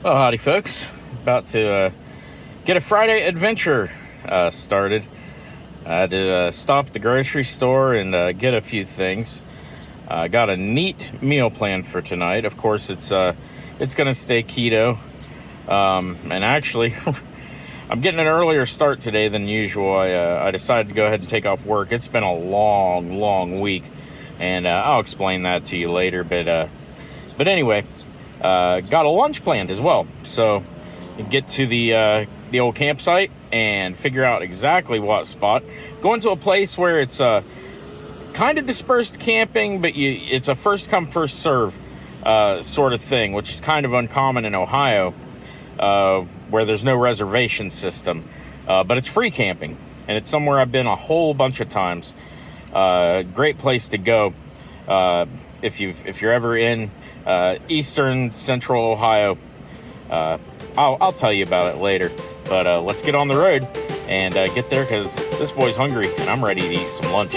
Well, howdy, folks. About to get a Friday adventure started. I had to stop at the grocery store and get a few things. Got a neat meal plan for tonight. Of course, it's going to stay keto. And actually, I'm getting an earlier start today than usual. I decided to go ahead and take off work. It's been a long week, and I'll explain that to you later. But anyway. Got a lunch planned as well, so get to the old campsite and figure out exactly what spot. Going to a place where it's kind of dispersed camping, but it's a first come first serve sort of thing, which is kind of uncommon in Ohio, where there's no reservation system, but it's free camping, and it's somewhere I've been a whole bunch of times. Great place to go if you're ever in eastern central Ohio. I'll tell you about it later, but let's get on the road and get there, because this boy's hungry and I'm ready to eat some lunch.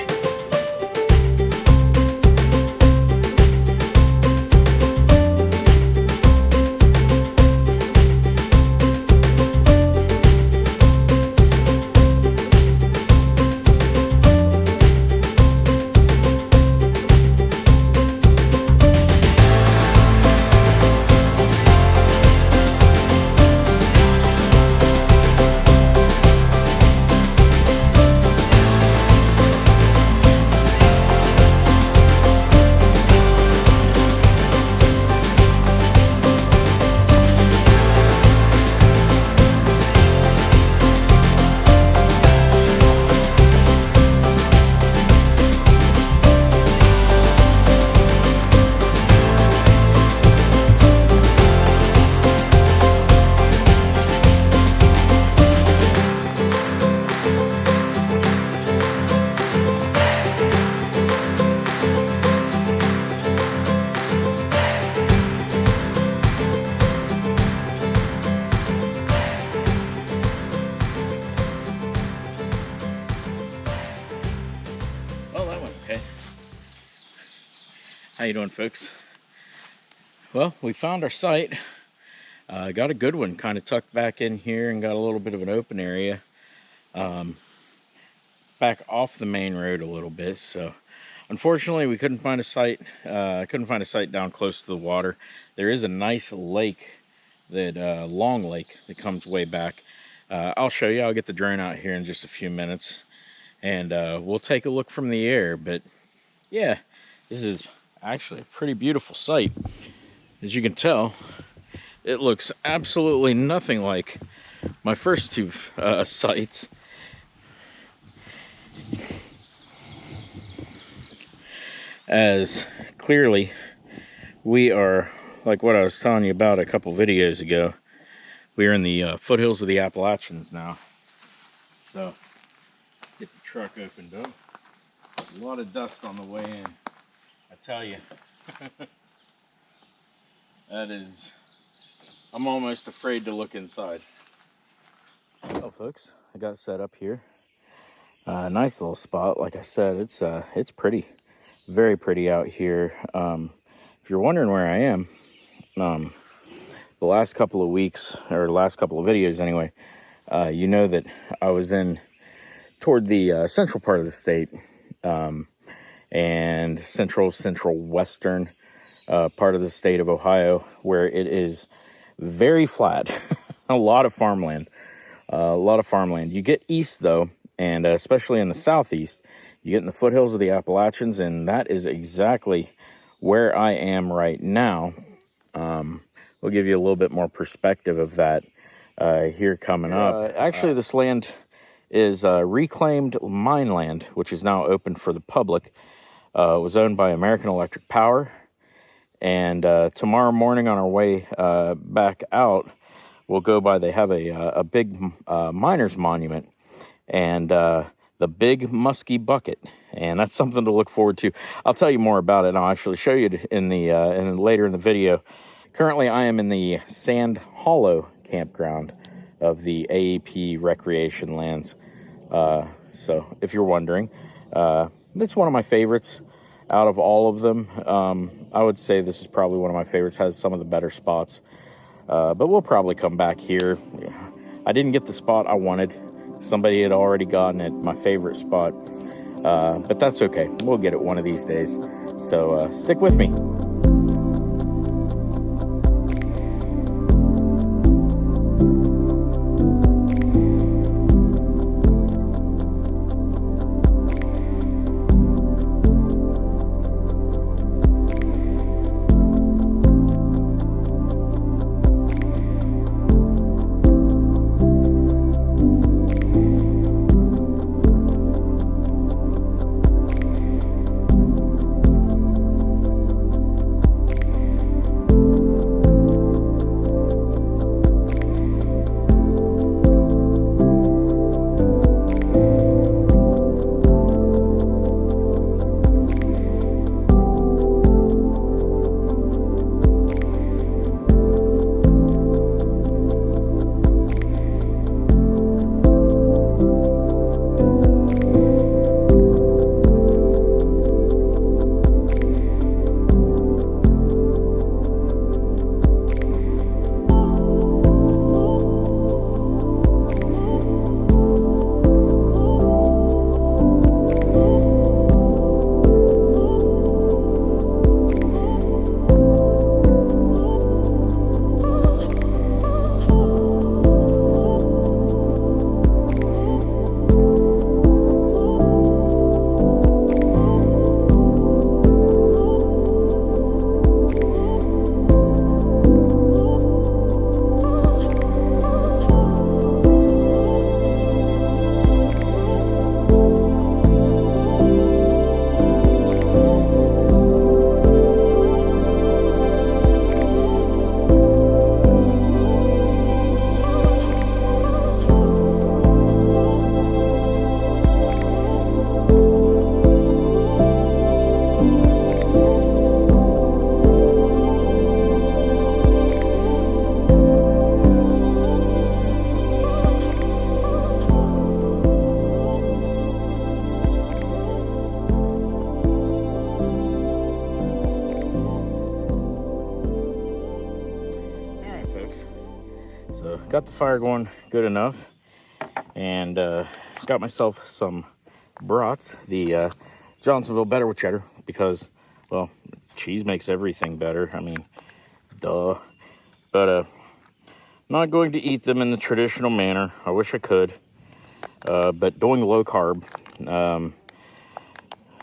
How you doing, folks? Well, we found our site. Got a good one, kind of tucked back in here, and got a little bit of an open area back off the main road a little bit. So unfortunately we couldn't find a site. Down close to the water. There is a nice lake, that long lake, that comes way back. I'll show you. I'll get the drone out here in just a few minutes, and we'll take a look from the air. But yeah, this is actually a pretty beautiful sight. As you can tell, it looks absolutely nothing like my first two sites. As clearly, we are, like what I was telling you about a couple videos ago, we are in the foothills of the Appalachians now. So, get the truck opened up. A lot of dust on the way in, I tell you. That is, I'm almost afraid to look inside. Oh, folks, I got set up here. Nice little spot. Like I said, it's pretty, very pretty out here. If you're wondering where I am, the last couple of weeks, or last couple of videos anyway, you know that I was in toward the central part of the state, and central western part of the state of Ohio, where it is very flat. A lot of farmland. You get east though, and especially in the southeast, you get in the foothills of the Appalachians, and that is exactly where I am right now. We'll give you a little bit more perspective of that here coming up. Actually, this land is reclaimed mine land, which is now open for the public. It was owned by American Electric Power. And tomorrow morning on our way back out, we'll go by, they have a big miner's monument, and the Big Musky Bucket. And that's something to look forward to. I'll tell you more about it, and I'll actually show you in the later in the video. Currently, I am in the Sand Hollow Campground of the AEP Recreation Lands. So, if you're wondering, it's one of my favorites. Out of all of them, I would say this is probably one of my favorites. Has some of the better spots. But we'll probably come back here. I didn't get the spot I wanted. Somebody had already gotten it, my favorite spot. But that's okay. We'll get it one of these days. So stick with me. So got the fire going good enough, and got myself some brats, the Johnsonville Better with Cheddar, because, well, cheese makes everything better. I mean, duh. But not going to eat them in the traditional manner. I wish I could, but going low carb.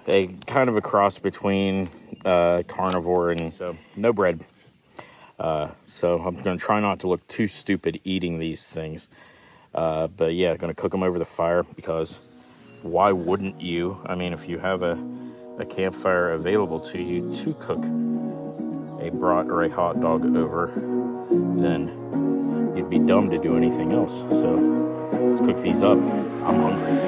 They kind of a cross between carnivore and so no bread. So I'm going to try not to look too stupid eating these things. But yeah, going to cook them over the fire, because why wouldn't you? I mean, if you have a campfire available to you to cook a brat or a hot dog over, then you'd be dumb to do anything else. So let's cook these up. I'm hungry.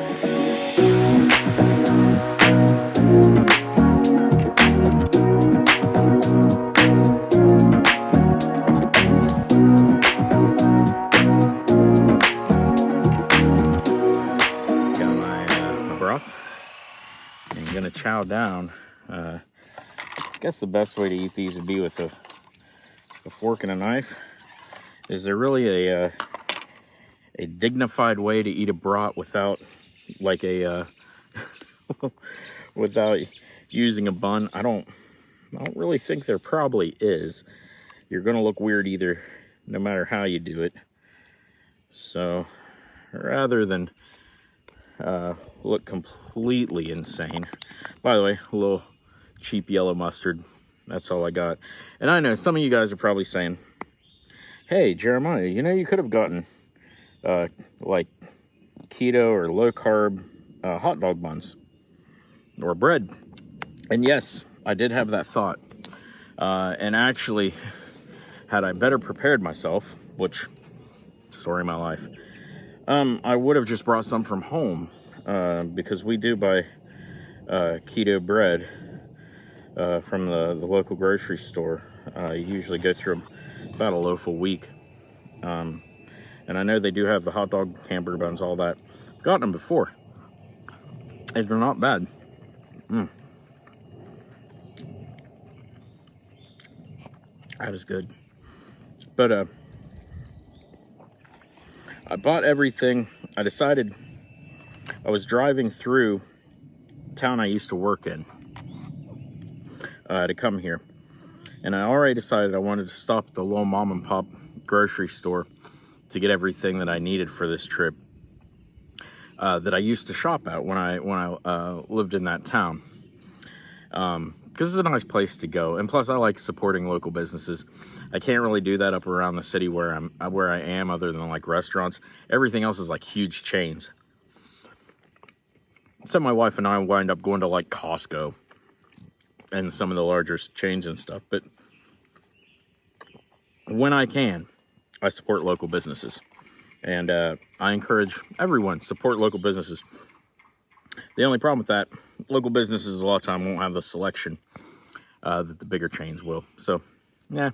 I'm gonna chow down. I guess the best way to eat these would be with a fork and a knife. Is there really a dignified way to eat a brat without like a without using a bun? I don't really think there probably is. You're gonna look weird either, no matter how you do it. So rather than look completely insane. By the way, a little cheap yellow mustard. That's all I got. And I know some of you guys are probably saying, hey, Jeremiah, you know, you could have gotten like keto or low carb hot dog buns or bread. And yes, I did have that thought. And actually, had I better prepared myself, which, story of my life, I would have just brought some from home, because we do buy keto bread from the local grocery store. You usually go through about a loaf a week. And I know they do have the hot dog, hamburger buns, all that. I've gotten them before, and they're not bad. That is good. But I bought everything. I decided I was driving through town I used to work in to come here. And I already decided I wanted to stop at the little mom and pop grocery store to get everything that I needed for this trip that I used to shop at when I lived in that town. Because it's a nice place to go, and plus I like supporting local businesses. I can't really do that up around the city where I am, other than like restaurants. Everything else is like huge chains. So my wife and I wind up going to like Costco and some of the larger chains and stuff. But when I can, I support local businesses, and I encourage everyone to support local businesses. The only problem with that, local businesses a lot of time won't have the selection that the bigger chains will. So, yeah,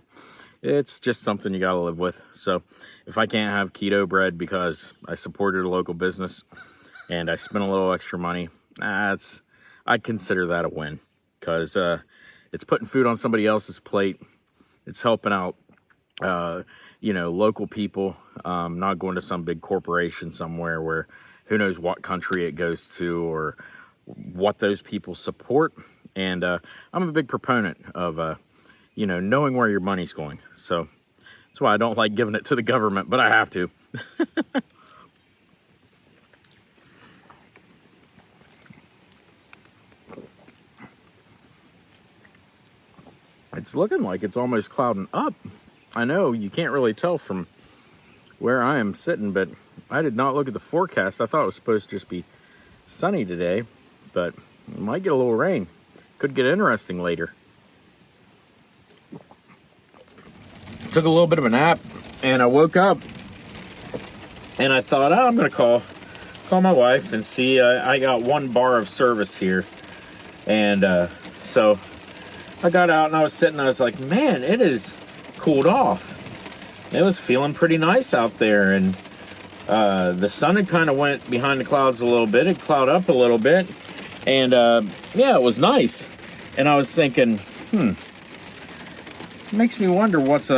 it's just something you got to live with. So, if I can't have keto bread because I supported a local business and I spent a little extra money, I consider that a win, because it's putting food on somebody else's plate. It's helping out, local people, not going to some big corporation somewhere where who knows what country it goes to or what those people support. And I'm a big proponent of, knowing where your money's going. So that's why I don't like giving it to the government, but I have to. It's looking like it's almost clouding up. I know you can't really tell from where I am sitting, but I did not look at the forecast. I thought it was supposed to just be sunny today, but it might get a little rain. Could get interesting later. Took a little bit of a nap, and I woke up, and I thought, I'm going to call my wife and see. I got 1 bar of service here, and so I got out and I was sitting. I was like, man, it is cooled off. It was feeling pretty nice out there, and the sun had kind of went behind the clouds a little bit. It clouded up a little bit, and it was nice. And I was thinking, makes me wonder what's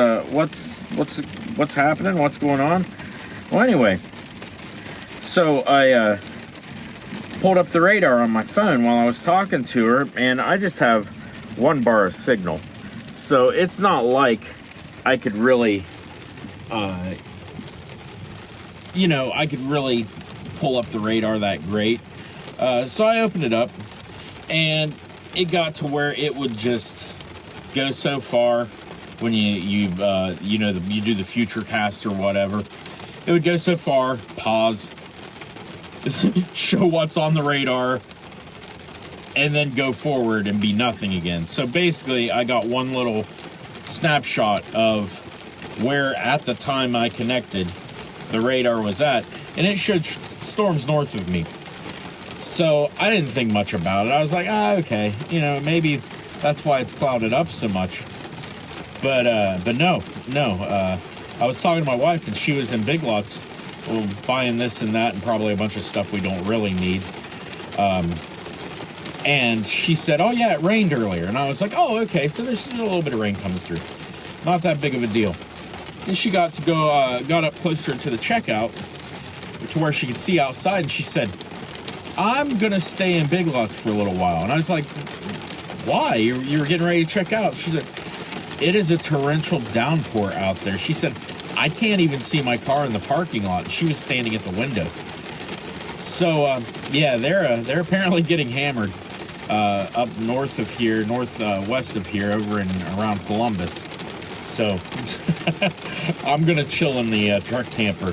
happening, what's going on. Well, anyway, so I pulled up the radar on my phone while I was talking to her, and I just have 1 bar of signal, so it's not like I could really I could really pull up the radar that great. So I opened it up, and it got to where it would just go so far when you do the future cast or whatever. It would go so far, pause, show what's on the radar, and then go forward and be nothing again. So basically, I got one little snapshot of where at the time I connected the radar was at, and it showed storms north of me. So I didn't think much about it. I was like, okay, maybe that's why it's clouded up so much. But no. I was talking to my wife, and she was in Big Lots, buying this and that, and probably a bunch of stuff we don't really need. And she said, oh yeah, it rained earlier. And I was like, oh, okay, so there's a little bit of rain coming through. Not that big of a deal. And she got up closer to the checkout to where she could see outside, and she said, I'm going to stay in Big Lots for a little while. And I was like, why? You were getting ready to check out. She said, it is a torrential downpour out there. She said, I can't even see my car in the parking lot. She was standing at the window. So, they're apparently getting hammered up north of here, northwest of here, over and around Columbus. So I'm going to chill in the truck camper,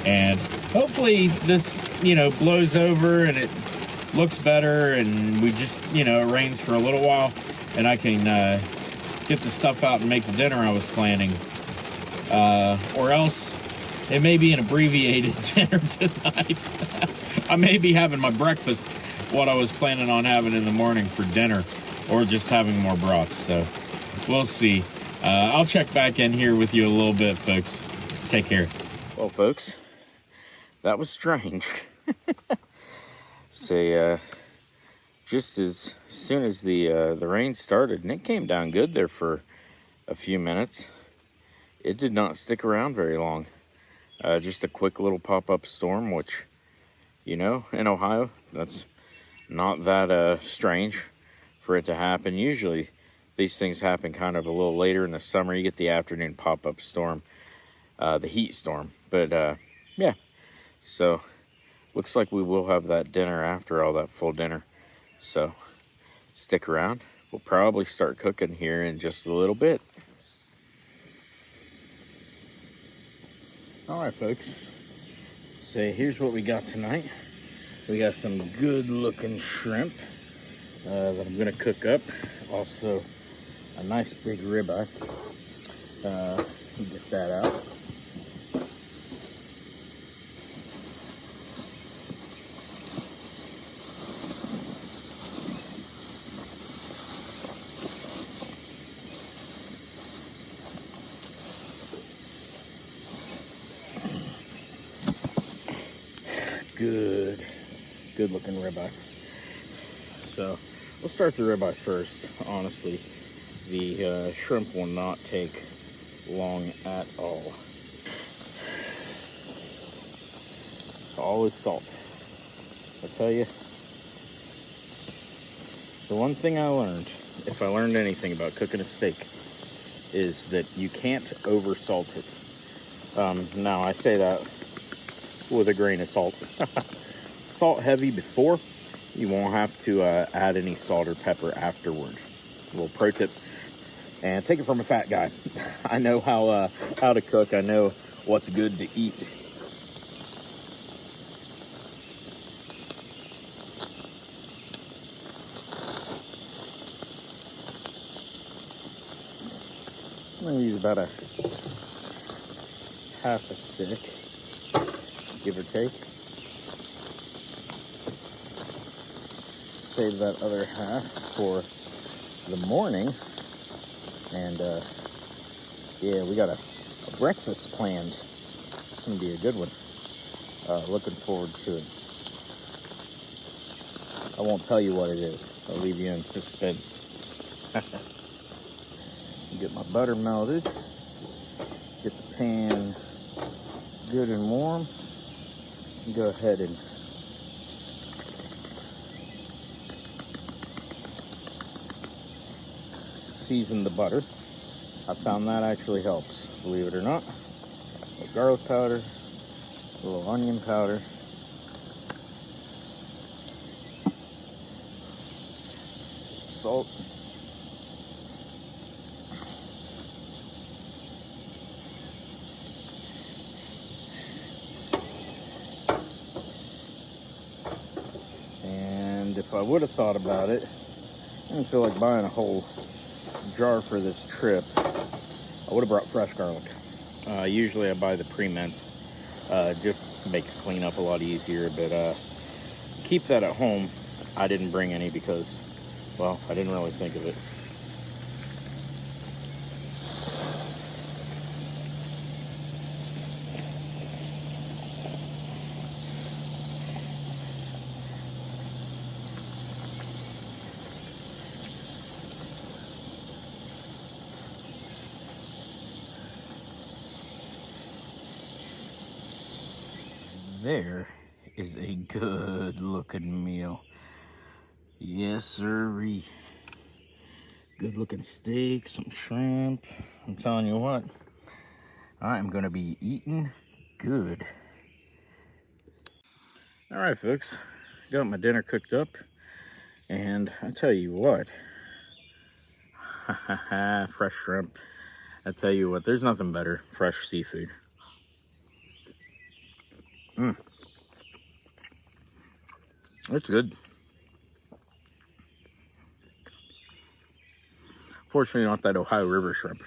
and hopefully this, blows over and it looks better, and we just, it rains for a little while, and I can get the stuff out and make the dinner I was planning. Or else it may be an abbreviated dinner tonight. I may be having my breakfast, what I was planning on having in the morning for dinner, or just having more broths. So we'll see. I'll check back in here with you a little bit, folks. Take care. Well, folks, that was strange. So, just as soon as the rain started, and it came down good there for a few minutes, it did not stick around very long. Just a quick little pop-up storm, which, you know, in Ohio, that's not that strange for it to happen. Usually these things happen kind of a little later in the summer. You get the afternoon pop-up storm, the heat storm. But yeah, so looks like we will have that dinner after all, that full dinner. So stick around. We'll probably start cooking here in just a little bit. All right, folks. So here's what we got tonight. We got some good looking shrimp that I'm gonna cook up. Also a nice big ribeye. Get that out. Good looking ribeye. So we'll start the ribeye first. Honestly, the shrimp will not take long at all. Always salt. I tell you, the one thing I learned, if I learned anything about cooking a steak, is that you can't over salt it. Now I say that with a grain of salt. Salt heavy before, you won't have to add any salt or pepper afterward. A little pro tip, and take it from a fat guy. I know how to cook. I know what's good to eat. I'm gonna use about a half a stick, give or take. Save that other half for the morning. And yeah, we got a breakfast planned. It's gonna be a good one. Looking forward to it. I won't tell you what it is. I'll leave you in suspense. Get my butter melted. Get the pan good and warm. Go ahead and season the butter. I found that actually helps, believe it or not. A little garlic powder, a little onion powder, salt, and if I would have thought about it, I didn't feel like buying a whole jar for this trip, I would have brought fresh garlic. Usually I buy the pre-minced, just to make cleanup a lot easier, but keep that at home. I didn't bring any because, well, I didn't really think of it. There is a good looking meal. Yes, sirree. Good looking steak, some shrimp. I'm telling you what, I'm gonna be eating good. All right, folks, got my dinner cooked up, and I tell you what, fresh shrimp. I tell you what, there's nothing better, fresh seafood. It's good. Fortunately, not that Ohio River shrimp.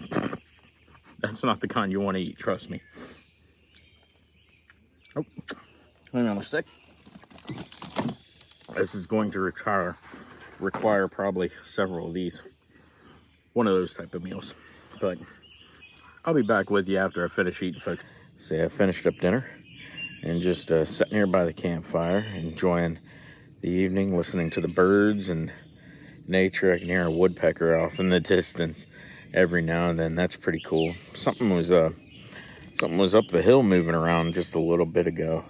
That's not the kind you want to eat, trust me. Oh, hang on a sec. This is going to require probably several of these. One of those type of meals. But I'll be back with you after I finish eating, folks. See, I finished up dinner and just sitting here by the campfire, enjoying the evening, listening to the birds and nature. I can hear a woodpecker off in the distance every now and then. That's pretty cool. Something was Something was up the hill moving around just a little bit ago.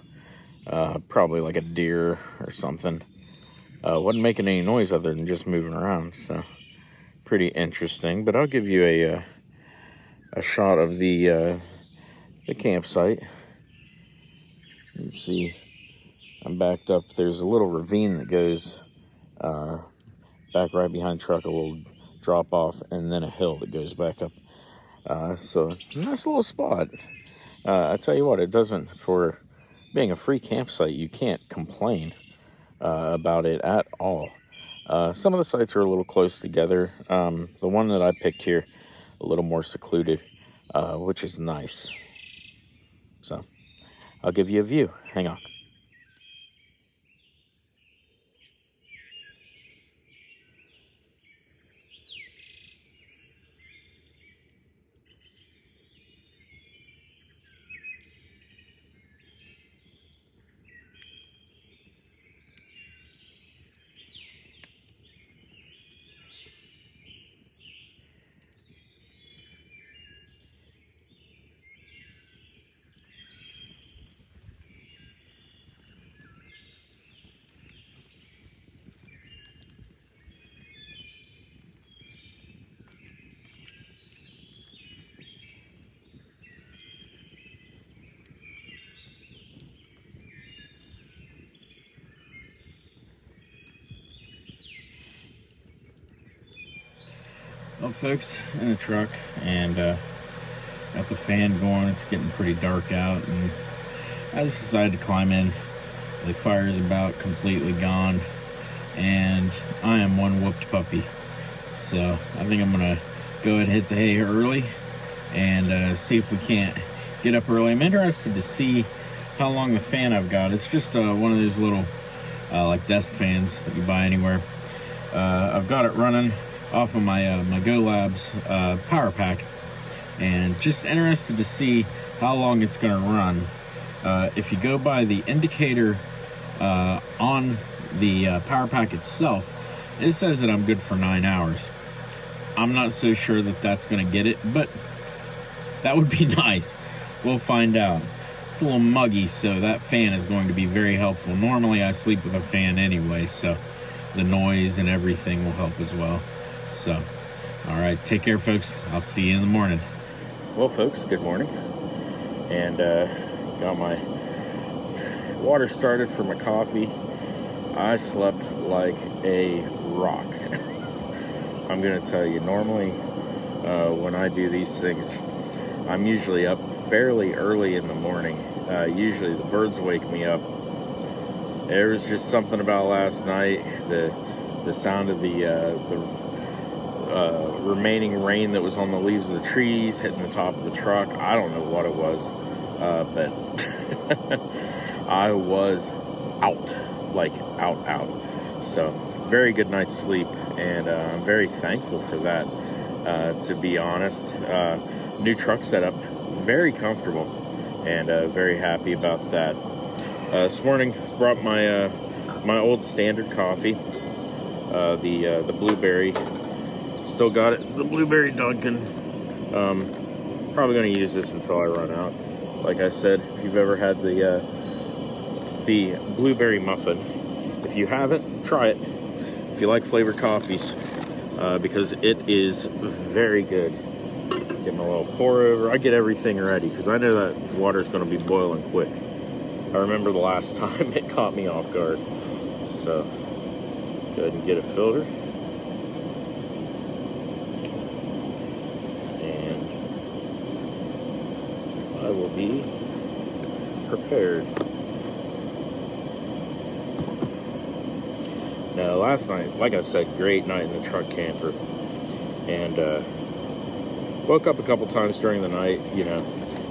Probably like a deer or something. Wasn't making any noise other than just moving around, so pretty interesting. But I'll give you a shot of the campsite. You can see I'm backed up. There's a little ravine that goes back right behind the truck, a little drop off, and then a hill that goes back up. So nice little spot. I tell you what, it doesn't, for being a free campsite, you can't complain about it at all. Some of the sites are a little close together. The one that I picked here, a little more secluded, which is nice. So I'll give you a view. Hang on. Well, folks, in the truck, and got the fan going. It's getting pretty dark out, and I just decided to climb in. The fire is about completely gone, and I am one whooped puppy. So I think I'm gonna go ahead and hit the hay early and see if we can't get up early. I'm interested to see how long the fan I've got. It's just one of those little like desk fans that you buy anywhere. I've got it running off of my my Go Labs power pack, and just interested to see how long it's going to run. If you go by the indicator on the power pack itself, it says that I'm good for 9 hours. I'm not so sure that that's going to get it, but that would be nice. We'll find out. It's a little muggy, so that fan is going to be very helpful. Normally I sleep with a fan anyway, so the noise and everything will help as well. So, all right, take care, folks. I'll see you in the morning. Well, folks, good morning. And got my water started for my coffee. I slept like a rock. I'm going to tell you, normally when I do these things, I'm usually up fairly early in the morning. Usually the birds wake me up. There was just something about last night, the sound of the remaining rain that was on the leaves of the trees hitting the top of the truck. I don't know what it was, but I was out, like out. So very good night's sleep, and I'm very thankful for that, to be honest. New truck setup, very comfortable, and very happy about that. This morning brought my my old standard coffee, the blueberry. Still got it, the blueberry Dunkin'. Probably going to use this until I run out. Like I said, if you've ever had the blueberry muffin, if you haven't, try it. If you like flavored coffees, because it is very good. Get my little pour over. I get everything ready because I know that water's going to be boiling quick. I remember the last time it caught me off guard. So go ahead and get a filter. I will be prepared. Now, last night, like I said, great night in the truck camper, and woke up a couple times during the night, you know,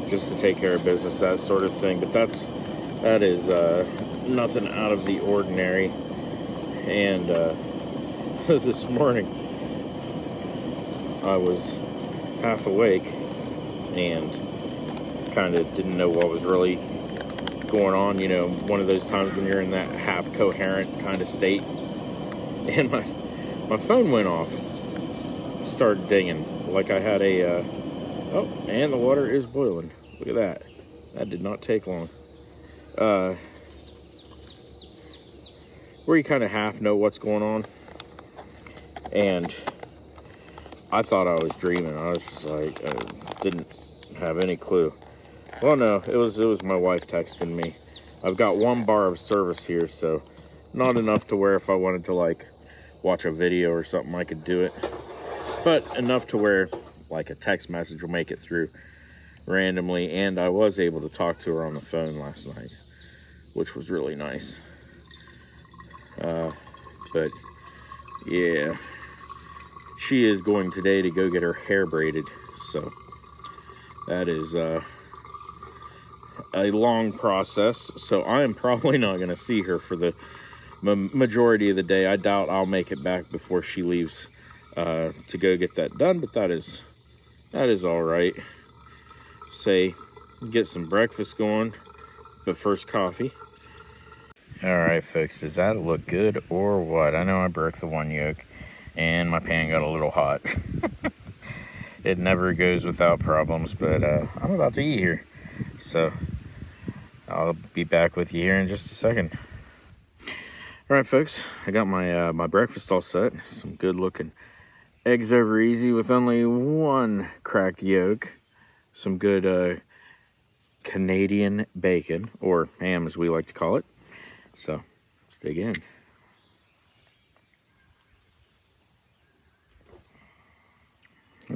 just to take care of business, that sort of thing. But that is nothing out of the ordinary. And this morning, I was half awake and kind of didn't know what was really going on. You know, one of those times when you're in that half coherent kind of state, and my phone went off, started dinging like I had a oh, and the water is boiling. Look at that. That did not take long. Where you kind of half know what's going on. And I thought I was dreaming. I was just like, I didn't have any clue. Well, no, it was my wife texting me. I've got 1 bar of service here, so not enough to where if I wanted to like watch a video or something, I could do it. But enough to where like a text message will make it through randomly, and I was able to talk to her on the phone last night, which was really nice. But yeah, she is going today to go get her hair braided, so that is a long process. So I am probably not going to see her for the majority of the day. I doubt I'll make it back before she leaves to go get that done, but that is all right. Say, get some breakfast going, but first coffee. All right, folks, does that look good or what? I know I broke the 1 yoke and my pan got a little hot. It never goes without problems, but I'm about to eat here, so I'll be back with you here in just a second. All right, folks, I got my my breakfast all set. Some good looking eggs over easy with only 1 cracked yolk. Some good Canadian bacon, or ham as we like to call it. So let's dig in.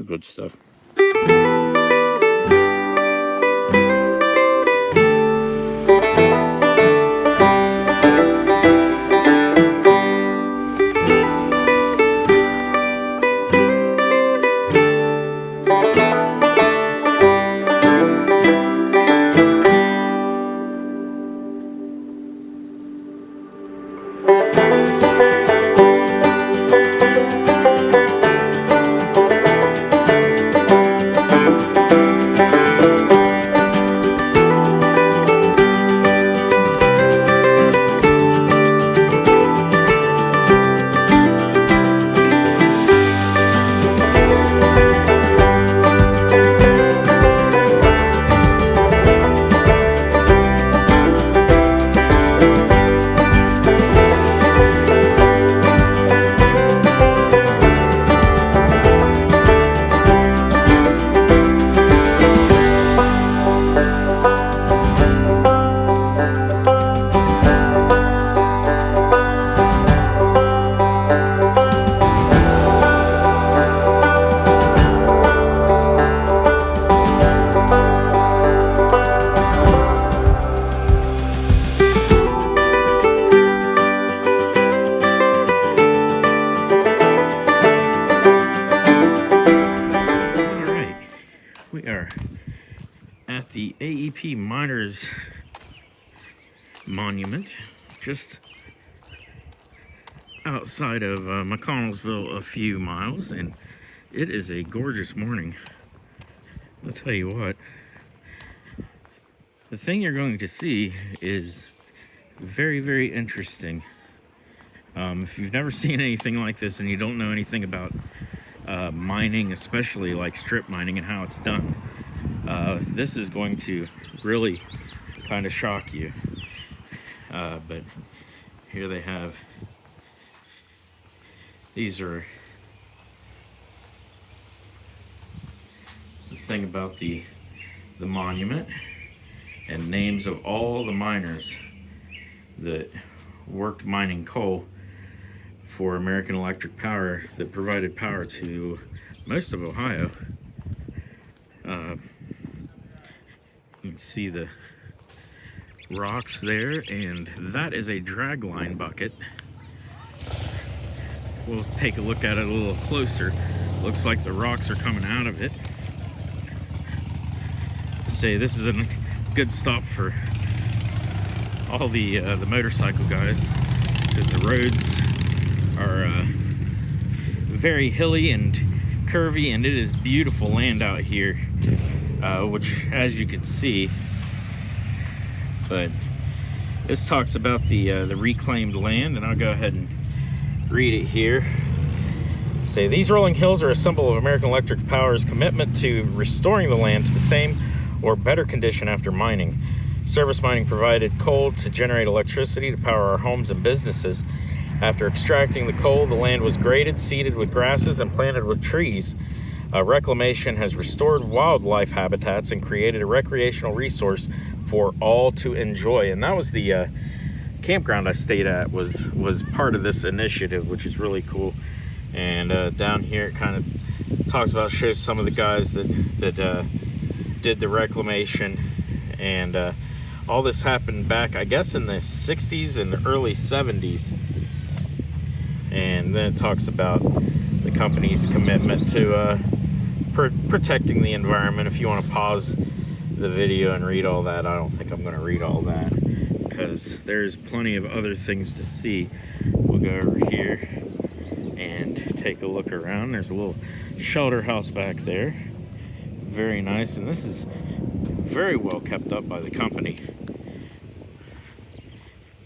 Good stuff. At the AEP Miners Monument, just outside of McConnellsville a few miles, and it is a gorgeous morning. I'll tell you what, the thing you're going to see is very, very interesting. If you've never seen anything like this and you don't know anything about mining, especially like strip mining and how it's done, this is going to really kind of shock you. But here they have, these are the thing about the monument, and names of all the miners that worked mining coal for American Electric Power, that provided power to most of Ohio. You can see the rocks there, and that is a dragline bucket. We'll take a look at it a little closer. Looks like the rocks are coming out of it. Say this is a good stop for all the motorcycle guys, because the roads are very hilly and curvy, and it is beautiful land out here, which, as you can see. But this talks about the reclaimed land, and I'll go ahead and read it here. Say, these rolling hills are a symbol of American Electric Power's commitment to restoring the land to the same or better condition after mining. Surface mining provided coal to generate electricity to power our homes and businesses. After extracting the coal, the land was graded, seeded with grasses, and planted with trees. Reclamation has restored wildlife habitats and created a recreational resource for all to enjoy. And that was the campground I stayed at was part of this initiative, which is really cool. And down here it kind of talks about, shows some of the guys that did the reclamation. And all this happened back, I guess, in the 60s and the early 70s. And then it talks about the company's commitment to protecting the environment. If you want to pause the video and read all that, I don't think I'm going to read all that because there's plenty of other things to see. We'll go over here and take a look around. There's a little shelter house back there. Very nice, and this is very well kept up by the company.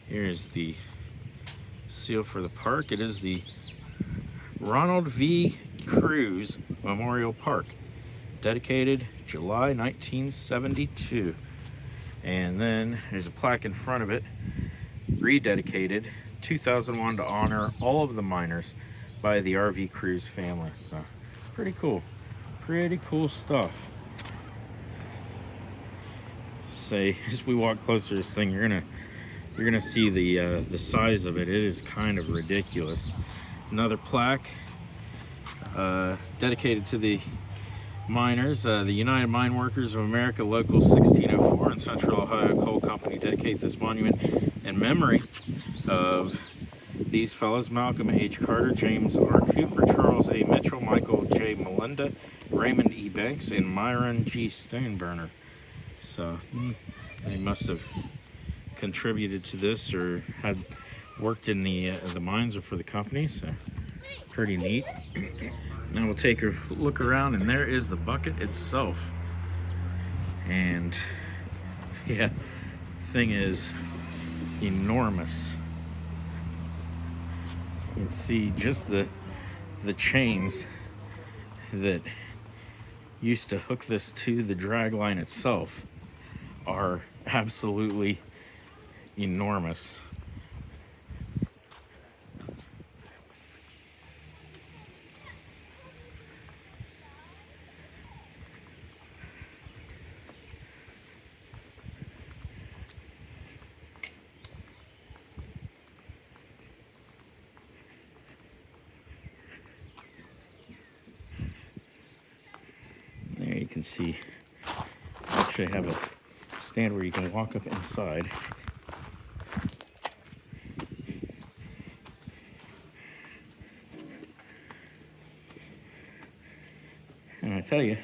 Here's the seal for the park. It is the Ronald V. Cruz Memorial Park, dedicated July 1972. And then there's a plaque in front of it, rededicated 2001 to honor all of the miners by the RV Cruz family. So pretty cool stuff. Say, as we walk closer to this thing, you're gonna see the size of it. It is kind of ridiculous. Another plaque dedicated to the miners. The United Mine Workers of America, Local 1604 in Central Ohio Coal Company dedicate this monument in memory of these fellows: Malcolm H. Carter, James R. Cooper, Charles A. Mitchell, Michael J. Melinda, Raymond E. Banks, and Myron G. Stoneburner. So they must have contributed to this or had worked in the mines or for the company. So pretty neat. Now we'll take a look around, and there is the bucket itself. And yeah, thing is enormous. You can see just the chains that used to hook this to the drag line itself are absolutely enormous. There you can see, actually I have a stand where you can walk up inside. And I tell you,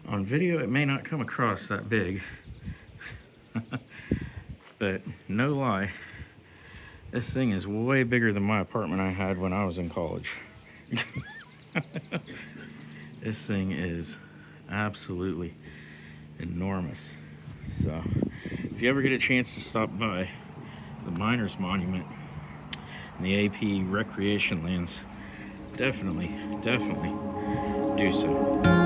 on video it may not come across that big, but no lie, this thing is way bigger than my apartment I had when I was in college. This thing is absolutely enormous. So if you ever get a chance to stop by the Miners Monument and the AP Recreation Lands, definitely do so.